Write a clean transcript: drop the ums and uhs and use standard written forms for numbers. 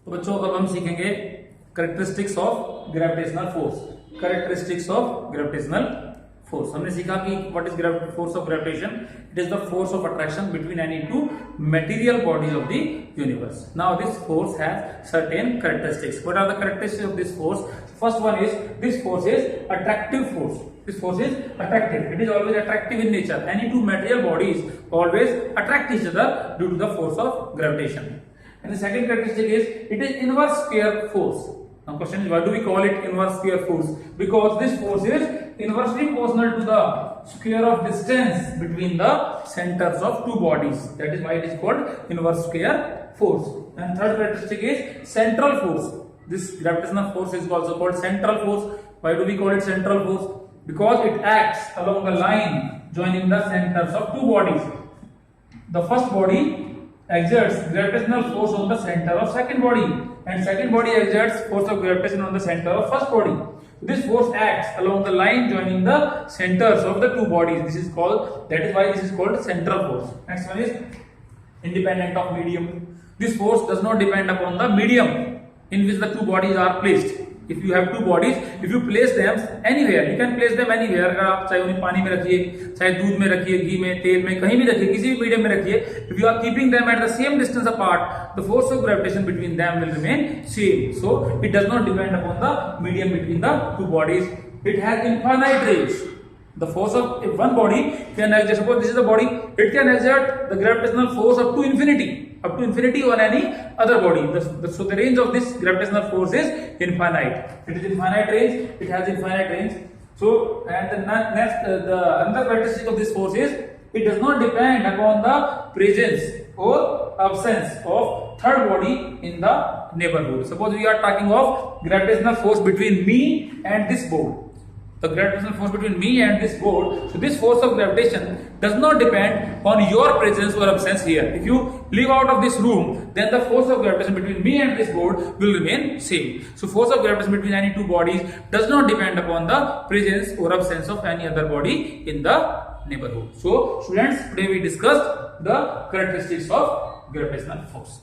तो बच्चों अब हम सीखेंगे characteristics of gravitational force. Characteristics of gravitational force हमने सीखा कि what is force of gravitation. It is the force of attraction between any two material bodies of the universe. Now this force has certain characteristics. What are the characteristics of this force? First one is this force is attractive force. This force is attractive. It is always attractive in nature. Any two material bodies always attract each other due to the force of gravitation. And the second characteristic is it is inverse square force. Now question is, why do we call it inverse square force? Because this force is inversely proportional to the square of distance between the centers of two bodies. That is why it is called inverse square force. And third characteristic is central force. This gravitational force is also called central force. Why do we call it central force? Because it acts along the line joining the centers of two bodies. The first body exerts gravitational force on the center of second body, and second body exerts force of gravitation on the center of first body. This force acts along the line joining the centers of the two bodies. This is called, that is why this is called central force. Next one is independent of medium. This force does not depend upon the medium in which the two bodies are placed. If you have two bodies, if you place them anywhere, you can place them anywhere. अगर आप चाहे उन्हें पानी में रखिए, चाहे दूध में रखिए, घी में, तेल में, कहीं भी रखिए, किसी भी मीडियम में रखिए, if you are keeping them at the same distance apart, the force of gravitation between them will remain same. So it does not depend upon the medium between the two bodies. It has infinite range. The force of if one body can exert, suppose this is the body, it can exert the gravitational force up to infinity on any other body. So the range of this gravitational force is infinite. It is infinite range. It has infinite range. So and the next the another characteristic of this force is it does not depend upon the presence or absence of third body in the neighborhood. Suppose we are talking of gravitational force between me and this board. The gravitational force between me and this board. So this force of gravitation does not depend on your presence or absence here. If you leave out of this room, then the force of gravitation between me and this board will remain same. So force of gravitation between any two bodies does not depend upon the presence or absence of any other body in the neighborhood. So students, today we discussed the characteristics of gravitational force.